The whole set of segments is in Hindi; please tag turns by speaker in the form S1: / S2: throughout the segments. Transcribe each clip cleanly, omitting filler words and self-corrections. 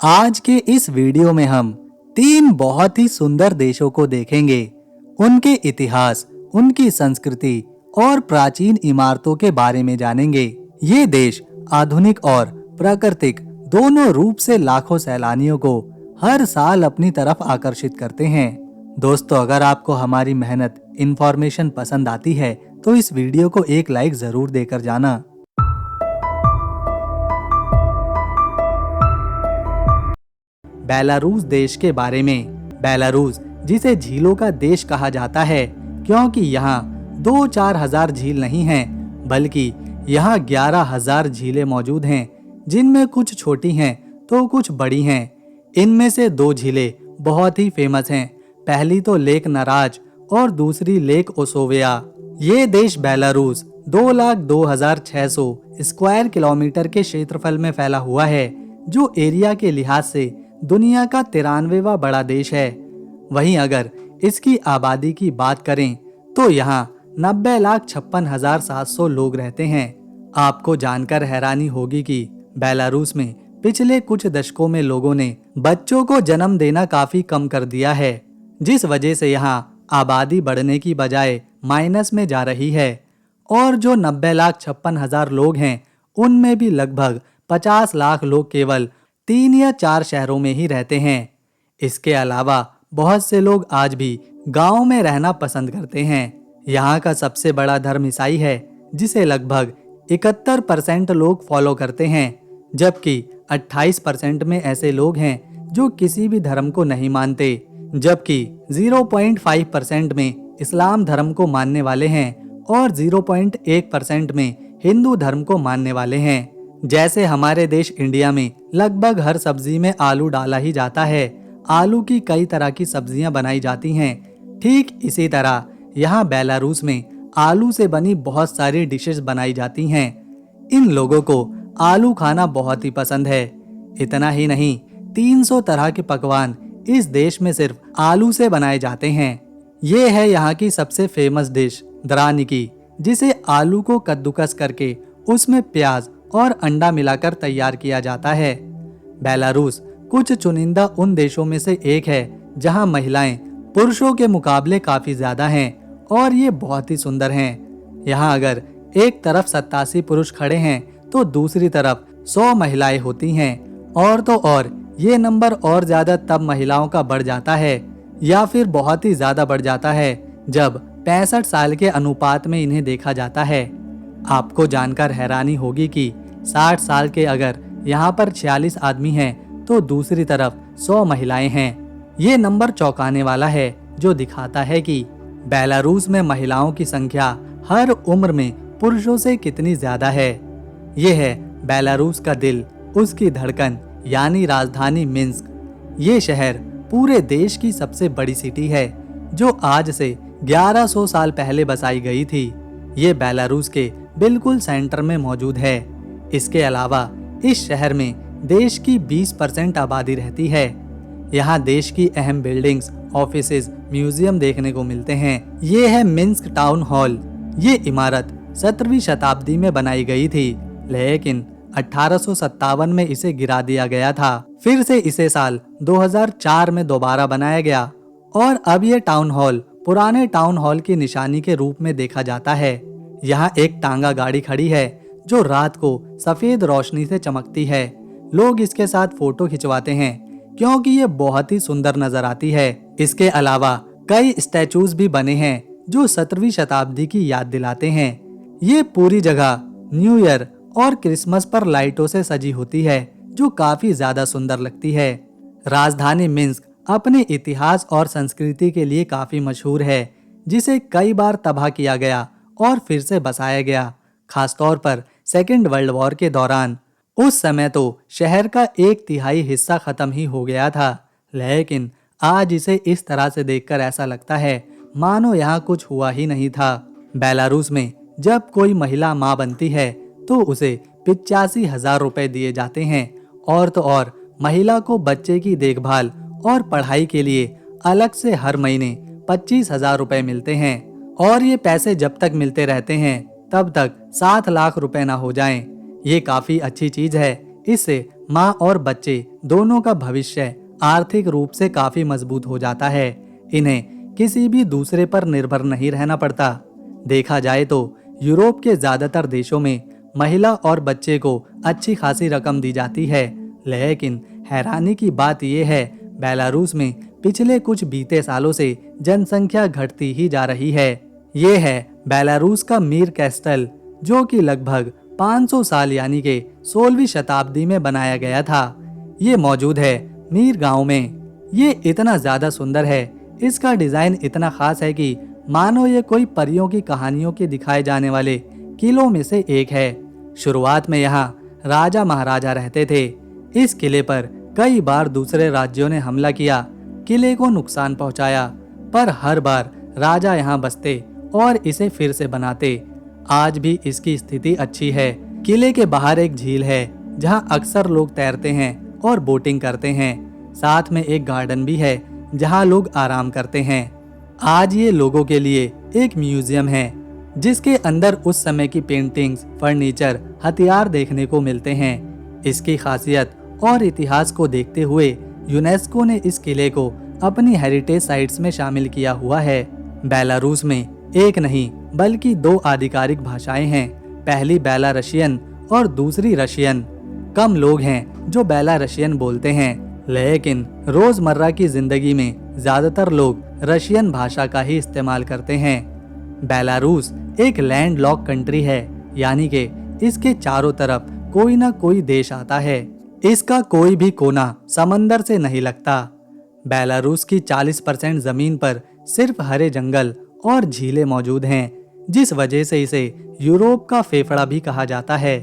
S1: आज के इस वीडियो में हम तीन बहुत ही सुंदर देशों को देखेंगे। उनके इतिहास, उनकी संस्कृति और प्राचीन इमारतों के बारे में जानेंगे। ये देश आधुनिक और प्राकृतिक दोनों रूप से लाखों सैलानियों को हर साल अपनी तरफ आकर्षित करते हैं। दोस्तों, अगर आपको हमारी मेहनत, इंफॉर्मेशन पसंद आती है तो इस वीडियो को एक लाइक जरूर देकर जाना। बेलारूस देश के बारे में। बेलारूस, जिसे झीलों का देश कहा जाता है, क्योंकि यहाँ 2-4 हजार झील नहीं हैं, बल्कि यहाँ 11,000 झीलें मौजूद हैं, जिनमें कुछ छोटी हैं तो कुछ बड़ी हैं। इनमें से 2 झीलें बहुत ही फेमस हैं। पहली तो लेक नराज और दूसरी लेक ओसोविया। ये देश बेलारूस 2,02,600 स्क्वायर किलोमीटर के क्षेत्रफल में फैला हुआ है, जो एरिया के लिहाज से दुनिया का 93वां बड़ा देश है। वहीं अगर इसकी आबादी की बात करें तो यहाँ 90,56,700 लोग रहते हैं। आपको जानकर हैरानी होगी कि बेलारूस में पिछले कुछ दशकों में लोगों ने बच्चों को जन्म देना काफी कम कर दिया है, जिस वजह से यहाँ आबादी बढ़ने की बजाय माइनस में जा रही है। और जो 90,56,000 लोग हैं, उनमें भी लगभग 50 लाख लोग केवल 3 या 4 शहरों में ही रहते हैं। इसके अलावा बहुत से लोग आज भी गांव में रहना पसंद करते हैं। यहाँ का सबसे बड़ा धर्म ईसाई है, जिसे लगभग 71% लोग फॉलो करते हैं, जबकि 28% में ऐसे लोग हैं जो किसी भी धर्म को नहीं मानते, जबकि 0.5% में इस्लाम धर्म को मानने वाले हैं और 0.1% में हिंदू धर्म को मानने वाले हैं। जैसे हमारे देश इंडिया में लगभग हर सब्जी में आलू डाला ही जाता है, आलू की कई तरह की सब्जियां बनाई जाती हैं, ठीक इसी तरह यहाँ बेलारूस में आलू से बनी बहुत सारी डिशेस बनाई जाती हैं। इन लोगों को आलू खाना बहुत ही पसंद है। इतना ही नहीं, 300 तरह के पकवान इस देश में सिर्फ आलू से बनाए जाते हैं। ये है यहाँ की सबसे फेमस डिश दरानिकी, जिसे आलू को कद्दूकस करके उसमें प्याज और अंडा मिलाकर तैयार किया जाता है। बेलारूस कुछ चुनिंदा उन देशों में से एक है जहां महिलाएं पुरुषों के मुकाबले काफी ज्यादा हैं और ये बहुत ही सुंदर हैं। यहाँ अगर एक तरफ 87 पुरुष खड़े हैं तो दूसरी तरफ 100 महिलाएं होती हैं। और तो और ये नंबर और ज्यादा तब महिलाओं का बढ़ जाता है, या फिर बहुत ही ज्यादा बढ़ जाता है, जब 65 साल के अनुपात में इन्हें देखा जाता है। आपको जानकर हैरानी होगी कि 60 साल के अगर यहाँ पर 46 आदमी हैं तो दूसरी तरफ 100 महिलाएं हैं। ये नंबर चौंकाने वाला है, जो दिखाता है कि बेलारूस में महिलाओं की संख्या हर उम्र में पुरुषों से कितनी ज्यादा है। ये है बेलारूस का दिल, उसकी धड़कन, यानी राजधानी मिन्स्क। ये शहर पूरे देश की सबसे बड़ी सिटी है, जो आज से 1100 साल पहले बसाई गई थी। ये बेलारूस के बिल्कुल सेंटर में मौजूद है। इसके अलावा इस शहर में देश की 20% आबादी रहती है। यहाँ देश की अहम बिल्डिंग्स, ऑफिसेज, म्यूजियम देखने को मिलते हैं। ये है मिन्स्क टाउन हॉल। ये इमारत 17वीं शताब्दी में बनाई गई थी, लेकिन 1857 में इसे गिरा दिया गया था। फिर से इसे साल 2004 में दोबारा बनाया गया और अब ये टाउन हॉल पुराने टाउन हॉल की निशानी के रूप में देखा जाता है। यहाँ एक टांगा गाड़ी खड़ी है जो रात को सफेद रोशनी से चमकती है। लोग इसके साथ फोटो खिंचवाते हैं क्योंकि ये बहुत ही सुंदर नजर आती है। इसके अलावा कई स्टैचूज भी बने हैं जो 17वीं शताब्दी की याद दिलाते हैं। ये पूरी जगह न्यू ईयर और क्रिसमस पर लाइटों से सजी होती है, जो काफी ज्यादा सुंदर लगती है। राजधानी मिन्स्क अपने इतिहास और संस्कृति के लिए काफी मशहूर है, जिसे कई बार तबाह किया गया और फिर से बसाया गया, खासतौर पर सेकेंड वर्ल्ड वॉर के दौरान। उस समय तो शहर का 1/3 हिस्सा खत्म ही हो गया था, लेकिन आज इसे इस तरह से देखकर ऐसा लगता है मानो यहाँ कुछ हुआ ही नहीं था। बेलारूस में जब कोई महिला माँ बनती है तो उसे 85,000 रुपए दिए जाते हैं, और तो और महिला को बच्चे की देखभाल और पढ़ाई के लिए अलग से हर महीने 25,000 रुपए मिलते हैं। और ये पैसे जब तक मिलते रहते हैं तब तक 7 लाख रुपए ना हो जाएं। ये काफी अच्छी चीज है। इससे माँ और बच्चे दोनों का भविष्य आर्थिक रूप से काफी मजबूत हो जाता है। इन्हें किसी भी दूसरे पर निर्भर नहीं रहना पड़ता। देखा जाए तो यूरोप के ज्यादातर देशों में महिला और बच्चे को अच्छी खासी रकम दी जाती है, लेकिन हैरानी की बात यह है बेलारूस में पिछले कुछ बीते सालों से जनसंख्या घटती ही जा रही है। ये है बेलारूस का मीर कैस्टल, जो कि लगभग 500 साल यानी कि 16वीं शताब्दी में बनाया गया था। ये मौजूद है मीर गांव में। ये इतना ज्यादा सुंदर है, इसका डिजाइन इतना खास है कि मानो ये कोई परियों की कहानियों के दिखाए जाने वाले किलों में से एक है। शुरुआत में यहाँ राजा महाराजा रहते थे। इस किले पर कई बार दूसरे राज्यों ने हमला किया, किले को नुकसान पहुंचाया, पर हर बार राजा यहाँ बसते और इसे फिर से बनाते। आज भी इसकी स्थिति अच्छी है। किले के बाहर एक झील है जहाँ अक्सर लोग तैरते हैं और बोटिंग करते हैं। साथ में एक गार्डन भी है जहाँ लोग आराम करते हैं। आज ये लोगों के लिए एक म्यूजियम है जिसके अंदर उस समय की पेंटिंग्स, फर्नीचर, हथियार देखने को मिलते हैं। इसकी खासियत और इतिहास को देखते हुए यूनेस्को ने इस किले को अपनी हेरिटेज साइट्स में शामिल किया हुआ है। बेलारूस में एक नहीं बल्कि 2 आधिकारिक भाषाएं हैं, पहली बेलारशियन और दूसरी रशियन। कम लोग हैं जो बेलारशियन बोलते हैं, लेकिन रोजमर्रा की जिंदगी में ज्यादातर लोग रशियन भाषा का ही इस्तेमाल करते हैं। बेलारूस एक लैंडलॉक कंट्री है, यानी कि इसके चारों तरफ कोई ना कोई देश आता है। इसका कोई भी कोना समंदर से नहीं लगता। बेलारूस की 40% जमीन पर सिर्फ हरे जंगल और झीलें मौजूद हैं, जिस वजह से इसे यूरोप का फेफड़ा भी कहा जाता है।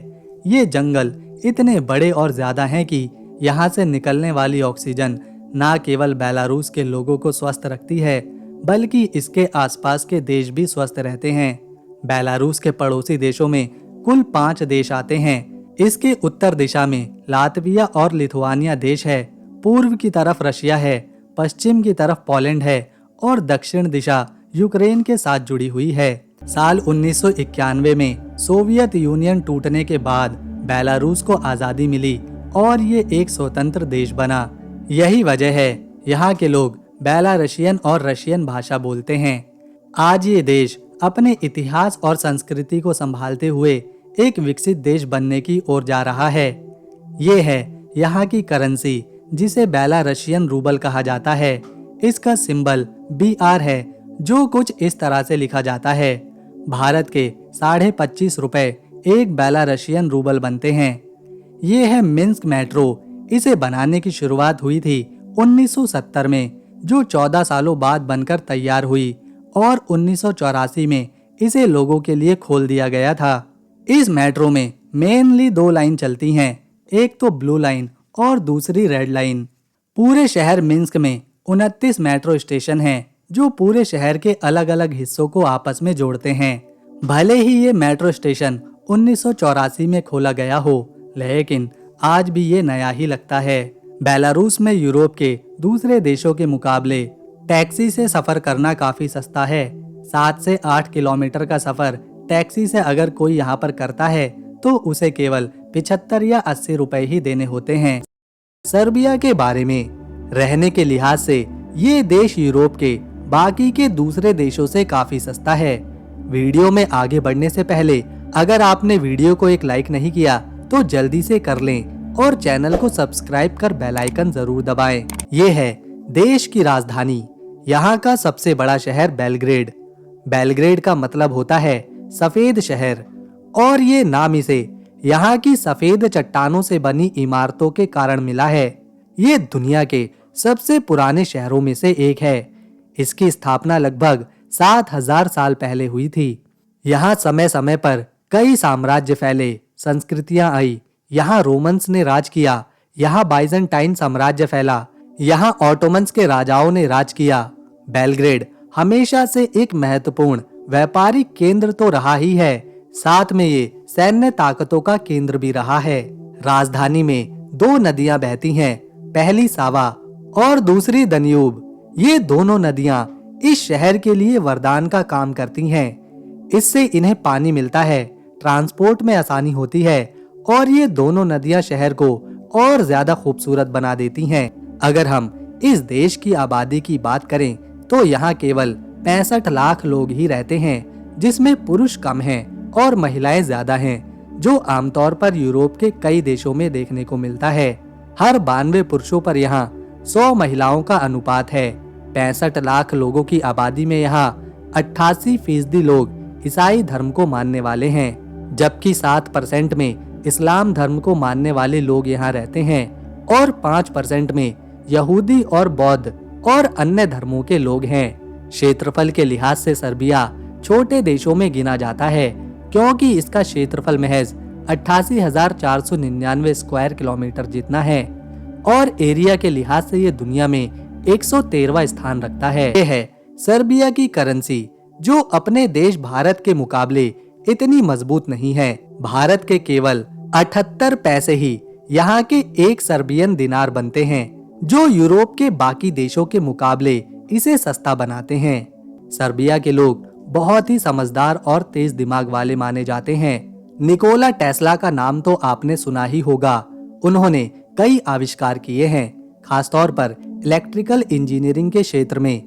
S1: ये जंगल इतने बड़े और ज्यादा हैं कि यहाँ से निकलने वाली ऑक्सीजन न केवल बेलारूस के लोगों को स्वस्थ रखती है, बल्कि इसके आसपास के देश भी स्वस्थ रहते हैं। बेलारूस के पड़ोसी देशों में कुल 5 देश आते हैं। इसके उत्तर दिशा में लातविया और लिथुआनिया देश है, पूर्व की तरफ रशिया है, पश्चिम की तरफ पोलैंड है और दक्षिण दिशा यूक्रेन के साथ जुड़ी हुई है। साल 1991 में सोवियत यूनियन टूटने के बाद बेलारूस को आजादी मिली और ये एक स्वतंत्र देश बना। यही वजह है यहाँ के लोग बेलारशियन और रशियन भाषा बोलते हैं। आज ये देश अपने इतिहास और संस्कृति को संभालते हुए एक विकसित देश बनने की ओर जा रहा है। ये है यहाँ की करेंसी, जिसे बेलारशियन रूबल कहा जाता है। इसका सिंबल BR है, जो कुछ इस तरह से लिखा जाता है। भारत के 25.5 रुपए एक बेलारशियन रूबल बनते हैं। ये है मिन्स्क मेट्रो। इसे बनाने की शुरुआत हुई थी 1970 में, जो 14 सालों बाद बनकर तैयार हुई और 1984 में इसे लोगों के लिए खोल दिया गया था। इस मेट्रो में मेनली 2 लाइन चलती हैं, एक तो ब्लू लाइन और दूसरी रेड लाइन। पूरे शहर मिन्स्क में 29 मेट्रो स्टेशन हैं, जो पूरे शहर के अलग अलग हिस्सों को आपस में जोड़ते हैं। भले ही ये मेट्रो स्टेशन 1984 में खोला गया हो, लेकिन आज भी ये नया ही लगता है। बेलारूस में यूरोप के दूसरे देशों के मुकाबले टैक्सी से सफर करना काफी सस्ता है। 7 से 8 किलोमीटर का सफर टैक्सी से अगर कोई यहाँ पर करता है तो उसे केवल 75 या 80 रुपए ही देने होते हैं। सर्बिया के बारे में, रहने के लिहाज से ये देश यूरोप के बाकी के दूसरे देशों से काफी सस्ता है। वीडियो में आगे बढ़ने से पहले अगर आपने वीडियो को एक लाइक नहीं किया तो जल्दी से कर लें और चैनल को सब्सक्राइब कर बेल आइकन जरूर दबाएं। ये है देश की राजधानी। यहाँ का सबसे बड़ा शहर बेलग्रेड। बेलग्रेड का मतलब होता है सफेद शहर, और ये नाम इसे यहाँ की सफेद चट्टानों से बनी इमारतों के कारण मिला है। ये दुनिया के सबसे पुराने शहरों में से एक है। इसकी स्थापना लगभग 7000 साल पहले हुई थी। यहाँ समय समय पर कई साम्राज्य फैले, संस्कृतियां आई। यहाँ रोमन्स ने राज किया, यहाँ बाइजेंटाइन साम्राज्य फैला, यहाँ ऑटोमन्स के राजाओं ने राज किया। बेलग्रेड हमेशा से एक महत्वपूर्ण व्यापारिक केंद्र तो रहा ही है, साथ में ये सैन्य ताकतों का केंद्र भी रहा है। राजधानी में 2 नदियां बहती हैं, पहली सावा और दूसरी दन्यूब। ये दोनों नदियां इस शहर के लिए वरदान का काम करती हैं। इससे इन्हें पानी मिलता है, ट्रांसपोर्ट में आसानी होती है और ये दोनों नदियां शहर को और ज्यादा खूबसूरत बना देती हैं। अगर हम इस देश की आबादी की बात करें तो यहाँ केवल 65 लाख लोग ही रहते हैं, जिसमें पुरुष कम हैं और महिलाएं ज्यादा हैं, जो आमतौर पर यूरोप के कई देशों में देखने को मिलता है। हर 92 पुरुषों पर यहाँ 100 महिलाओं का अनुपात है। 65 लाख लोगों की आबादी में यहाँ 88% लोग ईसाई धर्म को मानने वाले हैं, जबकि 7% में इस्लाम धर्म को मानने वाले लोग यहाँ रहते हैं और 5% में यहूदी और बौद्ध और अन्य धर्मों के लोग हैं। क्षेत्रफल के लिहाज से सर्बिया छोटे देशों में गिना जाता है, क्योंकि इसका क्षेत्रफल महज 88,499 स्क्वायर किलोमीटर जितना है और एरिया के लिहाज से ये दुनिया में 113वां स्थान रखता है। ये है सर्बिया की करेंसी, जो अपने देश भारत के मुकाबले इतनी मजबूत नहीं है। भारत के केवल 78 पैसे ही यहाँ के एक सर्बियन दिनार बनते हैं, जो यूरोप के बाकी देशों के मुकाबले इसे सस्ता बनाते हैं। सर्बिया के लोग बहुत ही समझदार और तेज दिमाग वाले माने जाते हैं। निकोला टेस्ला का नाम तो आपने सुना ही होगा। उन्होंने कई आविष्कार किए हैं, खासतौर पर इलेक्ट्रिकल इंजीनियरिंग के क्षेत्र में।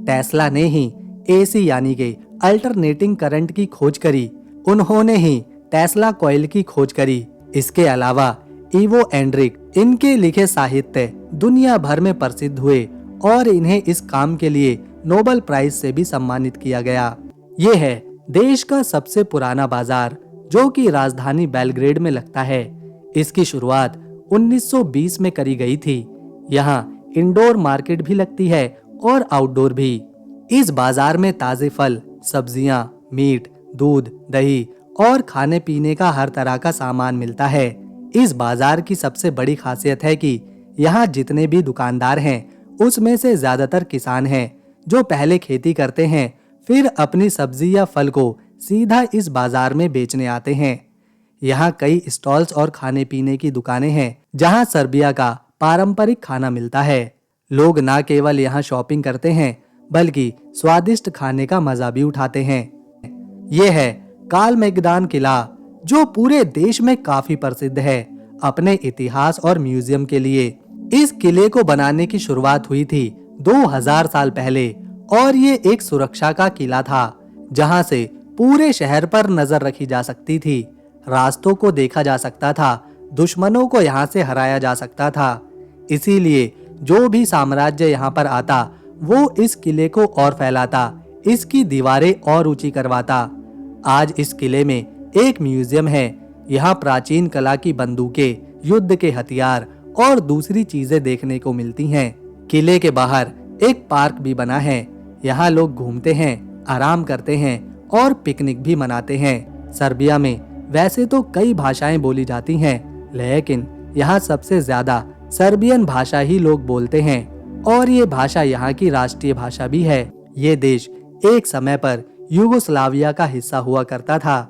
S1: टेस्ला ने ही एसी यानी कि अल्टरनेटिंग करंट की खोज करी। उन्होंने ही टेस्ला कॉइल की खोज करी। इसके अलावा इवो एंड्रिक, इनके लिखे साहित्य दुनिया भर में प्रसिद्ध हुए और इन्हें इस काम के लिए नोबेल प्राइज से भी सम्मानित किया गया। ये है देश का सबसे पुराना बाजार, जो कि राजधानी बेलग्रेड में लगता है। इसकी शुरुआत 1920 में करी गई थी। यहाँ इंडोर मार्केट भी लगती है और आउटडोर भी। इस बाजार में ताजे फल, सब्जियां, मीट, दूध, दही और खाने पीने का हर तरह का सामान मिलता है। इस बाजार की सबसे बड़ी खासियत है कि यहाँ जितने भी दुकानदार हैं, उसमें से ज्यादातर किसान हैं, जो पहले खेती करते हैं, फिर अपनी सब्जी या फल को सीधा इस बाजार में बेचने आते हैं। यहाँ कई स्टॉल्स और खाने पीने की दुकानें हैं, जहाँ सर्बिया का पारंपरिक खाना मिलता है। लोग न केवल यहाँ शॉपिंग करते हैं, बल्कि स्वादिष्ट खाने का मजा भी उठाते हैं। ये है कालमेगदान किला, जो पूरे देश में काफी प्रसिद्ध है अपने इतिहास और म्यूजियम के लिए। इस किले को बनाने की शुरुआत हुई थी 2000 साल पहले और ये एक सुरक्षा का किला था, जहां से पूरे शहर पर नजर रखी जा सकती थी, रास्तों को देखा जा सकता था, दुश्मनों को यहाँ से हराया जा सकता था। इसीलिए जो भी साम्राज्य यहाँ पर आता, वो इस किले को और फैलाता, इसकी दीवारें और ऊंची करवाता। आज इस किले में एक म्यूजियम है। यहाँ प्राचीन कला की बंदूकें, युद्ध के हथियार और दूसरी चीजें देखने को मिलती हैं। किले के बाहर एक पार्क भी बना है। यहाँ लोग घूमते हैं, आराम करते हैं और पिकनिक भी मनाते हैं। सर्बिया में वैसे तो कई भाषाएं बोली जाती हैं, लेकिन यहाँ सबसे ज्यादा सर्बियन भाषा ही लोग बोलते हैं और ये भाषा यहाँ की राष्ट्रीय भाषा भी है। ये देश एक समय पर यूगोस्लाविया का हिस्सा हुआ करता था।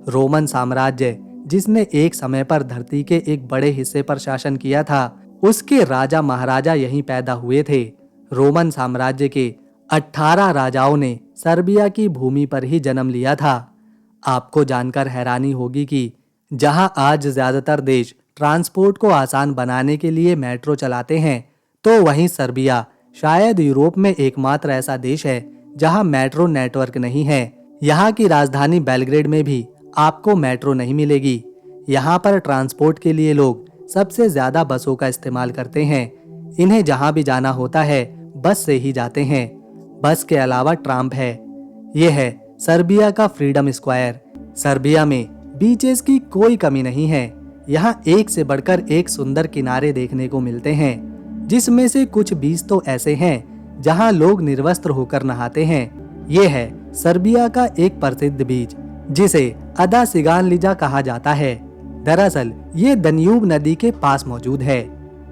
S1: रोमन साम्राज्य, जिसने एक समय पर धरती के एक बड़े हिस्से पर शासन किया था, उसके राजा महाराजा यहीं पैदा हुए थे। रोमन साम्राज्य के 18 राजाओं ने सर्बिया की भूमि पर ही जन्म लिया था। आपको जानकर हैरानी होगी कि जहां आज ज्यादातर देश ट्रांसपोर्ट को आसान बनाने के लिए मेट्रो चलाते हैं, तो वहीं सर्बिया शायद यूरोप में एकमात्र ऐसा देश है जहां मेट्रो नेटवर्क नहीं है। यहाँ की राजधानी बेलग्रेड में भी आपको मेट्रो नहीं मिलेगी। यहाँ पर ट्रांसपोर्ट के लिए लोग सबसे ज्यादा बसों का इस्तेमाल करते हैं। इन्हें जहाँ भी जाना होता है, बस से ही जाते हैं। बस के अलावा ट्राम है। यह है सर्बिया का फ्रीडम स्क्वायर। सर्बिया में बीचेस की कोई कमी नहीं है। यहाँ एक से बढ़कर एक सुंदर किनारे देखने को मिलते हैं, जिसमें से कुछ बीच तो ऐसे हैं जहाँ लोग निर्वस्त्र होकर नहाते हैं। ये है सर्बिया का एक प्रसिद्ध बीच, जिसे अदा सिगानलिजा कहा जाता है। दरअसल ये दन्यूब नदी के पास मौजूद है।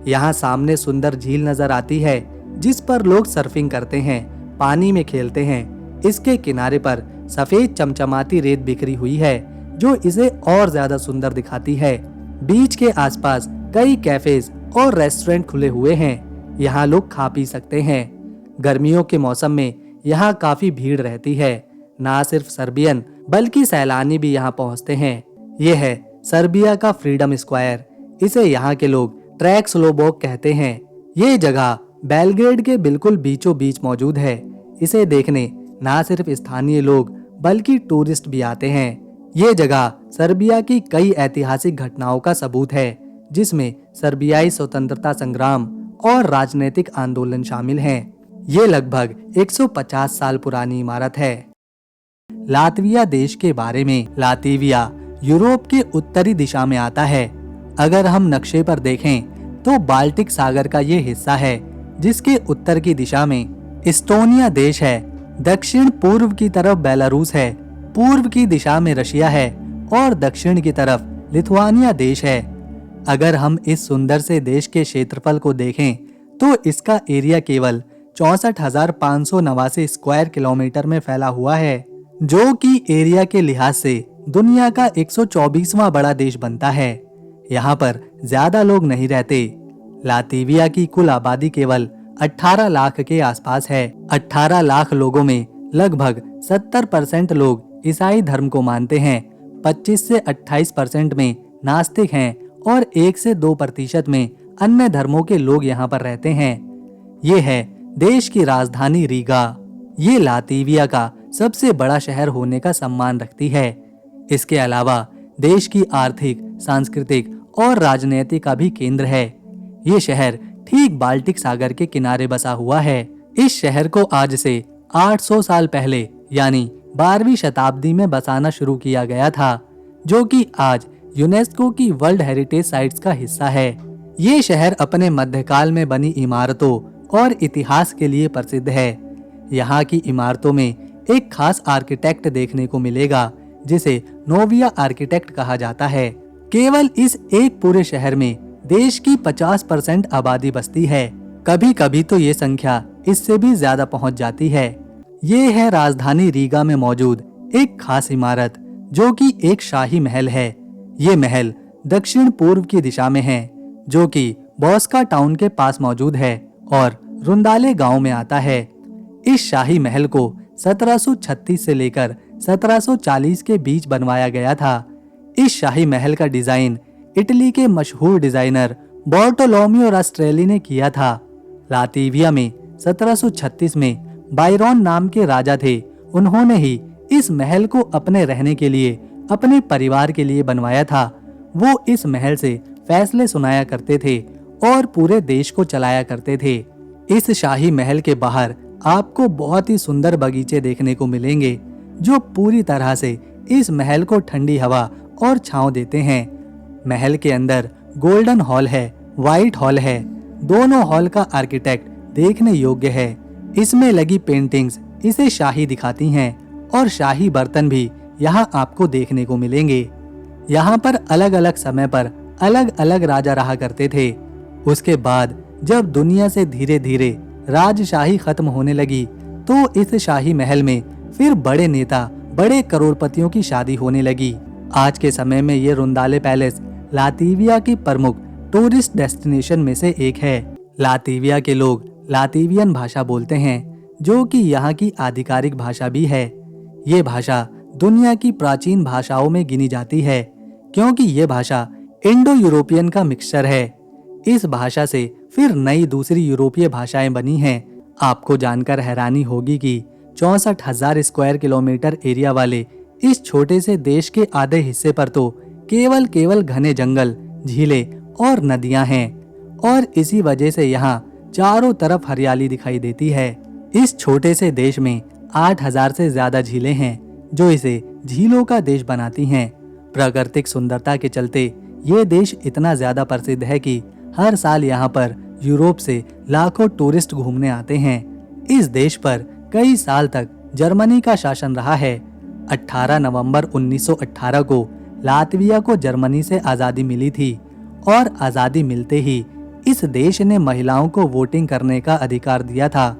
S1: यहाँ सामने सुंदर झील नजर आती है, जिस पर लोग सर्फिंग करते हैं, पानी में खेलते हैं। इसके किनारे पर सफेद चमचमाती रेत बिखरी हुई है, जो इसे और ज्यादा सुंदर दिखाती है। बीच के आसपास कई कैफेज और रेस्टोरेंट खुले हुए हैं। यहाँ लोग खा पी सकते हैं। गर्मियों के मौसम में यहाँ काफी भीड़ रहती है। ना सिर्फ सर्बियन बल्कि सैलानी भी यहाँ पहुँचते हैं। ये है सर्बिया का फ्रीडम स्क्वायर। इसे यहाँ के लोग ट्रैक स्लोबोक कहते हैं। ये जगह बेलग्रेड के बिल्कुल बीचों बीच मौजूद है। इसे देखने ना सिर्फ स्थानीय लोग बल्कि टूरिस्ट भी आते हैं। ये जगह सर्बिया की कई ऐतिहासिक घटनाओं का सबूत है, जिसमें सर्बियाई स्वतंत्रता संग्राम और राजनीतिक आंदोलन शामिल हैं। ये लगभग 150 साल पुरानी इमारत है। लातविया देश के बारे में। लातविया यूरोप के उत्तरी दिशा में आता है। अगर हम नक्शे पर देखें तो बाल्टिक सागर का ये हिस्सा है, जिसके उत्तर की दिशा में इस्टोनिया देश है, दक्षिण पूर्व की तरफ बेलारूस है, पूर्व की दिशा में रशिया है और दक्षिण की तरफ लिथुआनिया देश है। अगर हम इस सुंदर से देश के क्षेत्रफल को देखें तो इसका एरिया केवल 64,589 स्क्वायर किलोमीटर में फैला हुआ है, जो कि एरिया के लिहाज से दुनिया का 124वां बड़ा देश बनता है। यहाँ पर ज्यादा लोग नहीं रहते। लातविया की कुल आबादी केवल 18 लाख के आसपास है। 18 लाख लोगों में लगभग 70% लोग ईसाई धर्म को मानते हैं, 25 से 28% में नास्तिक हैं और 1 से 2% में अन्य धर्मों के लोग यहाँ पर रहते हैं। ये है देश की राजधानी रीगा। ये लातविया का सबसे बड़ा शहर होने का सम्मान रखती है। इसके अलावा देश की आर्थिक, सांस्कृतिक और राजनीति का भी केंद्र है। ये शहर ठीक बाल्टिक सागर के किनारे बसा हुआ है। इस शहर को आज से 800 साल पहले यानी 12वीं शताब्दी में बसाना शुरू किया गया था, जो कि आज यूनेस्को की वर्ल्ड हेरिटेज साइट्स का हिस्सा है। ये शहर अपने मध्यकाल में बनी इमारतों और इतिहास के लिए प्रसिद्ध है। यहाँ की इमारतों में एक खास आर्किटेक्ट देखने को मिलेगा, जिसे नोविया आर्किटेक्ट कहा जाता है। केवल इस एक पूरे शहर में देश की 50% आबादी बसती है। कभी कभी तो ये संख्या इससे भी ज्यादा पहुंच जाती है। ये है राजधानी रीगा में मौजूद एक खास इमारत, जो कि एक शाही महल है। ये महल दक्षिण पूर्व की दिशा में है, जो कि बॉस्का टाउन के पास मौजूद है और रुंदाले गांव में आता है। इस शाही महल को 1736 से लेकर 1740 के बीच बनवाया गया था। इस शाही महल का डिजाइन इटली के मशहूर डिजाइनर बॉर्टोलोमियो रास्ट्रेली ने किया था। लातविया में 1736 में बायरॉन नाम के राजा थे। उन्होंने ही इस महल को अपने रहने के लिए, अपने परिवार के लिए बनवाया था। वो इस महल से फैसले सुनाया करते थे और पूरे देश को चलाया करते थे। इस शाही महल के बाहर आपको बहुत ही सुंदर बगीचे देखने को मिलेंगे, जो पूरी तरह से इस महल को ठंडी हवा और छांव देते हैं। महल के अंदर गोल्डन हॉल है, व्हाइट हॉल है। दोनों हॉल का आर्किटेक्ट देखने योग्य है। इसमें लगी पेंटिंग्स इसे शाही दिखाती हैं और शाही बर्तन भी यहाँ आपको देखने को मिलेंगे। यहाँ पर अलग अलग समय पर अलग अलग राजा रहा करते थे। उसके बाद जब दुनिया से धीरे धीरे राजशाही खत्म होने लगी, तो इस शाही महल में फिर बड़े नेता, बड़े करोड़पतियों की शादी होने लगी। आज के समय में ये रुंदाले पैलेस लातविया की प्रमुख टूरिस्ट डेस्टिनेशन में से एक है। लातविया के लोग लातवियन भाषा बोलते हैं, जो कि यहाँ की आधिकारिक भाषा भी है। ये भाषा दुनिया की प्राचीन भाषाओं में गिनी जाती है, क्योंकि ये भाषा इंडो यूरोपियन का मिक्सचर है। इस भाषा से फिर नई दूसरी यूरोपीय भाषाएं बनी हैं। आपको जानकर हैरानी होगी कि 64,000 स्क्वायर किलोमीटर एरिया वाले इस छोटे से देश के आधे हिस्से पर तो केवल घने जंगल, झीलें और नदियां हैं, और इसी वजह से यहाँ चारों तरफ हरियाली दिखाई देती है। इस छोटे से देश में 8,000 से ज्यादा झीलें हैं, जो इसे झीलों का देश बनाती हैं। प्राकृतिक सुंदरता के चलते ये देश इतना ज्यादा प्रसिद्ध है कि हर साल यहाँ पर यूरोप से लाखों टूरिस्ट घूमने आते हैं। इस देश पर कई साल तक जर्मनी का शासन रहा है। 18 नवंबर 1918 को लातविया को जर्मनी से आज़ादी मिली थी, और आज़ादी मिलते ही इस देश ने महिलाओं को वोटिंग करने का अधिकार दिया था।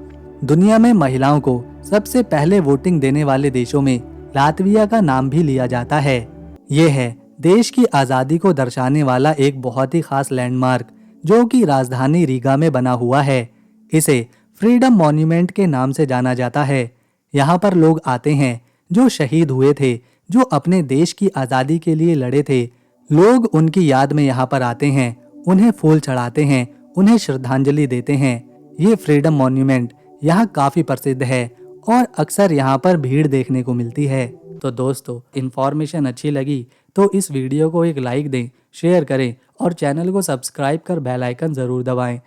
S1: दुनिया में महिलाओं को सबसे पहले वोटिंग देने वाले देशों में लातविया का नाम भी लिया जाता है। ये है देश की आज़ादी को दर्शाने वाला एक बहुत ही खास लैंडमार्क, जो कि राजधानी रीगा में बना हुआ है। इसे फ्रीडम मॉन्यूमेंट के नाम से जाना जाता है। यहाँ पर लोग आते हैं जो शहीद हुए थे, जो अपने देश की आज़ादी के लिए लड़े थे। लोग उनकी याद में यहाँ पर आते हैं उन्हें फूल चढ़ाते हैं, उन्हें श्रद्धांजलि देते हैं। ये फ्रीडम मॉन्यूमेंट यहाँ काफी प्रसिद्ध है और अक्सर यहाँ पर भीड़ देखने को मिलती है। तो दोस्तों, इन्फॉर्मेशन अच्छी लगी तो इस वीडियो को एक लाइक दें, शेयर करें और चैनल को सब्सक्राइब कर बेल आइकन जरूर दबाएं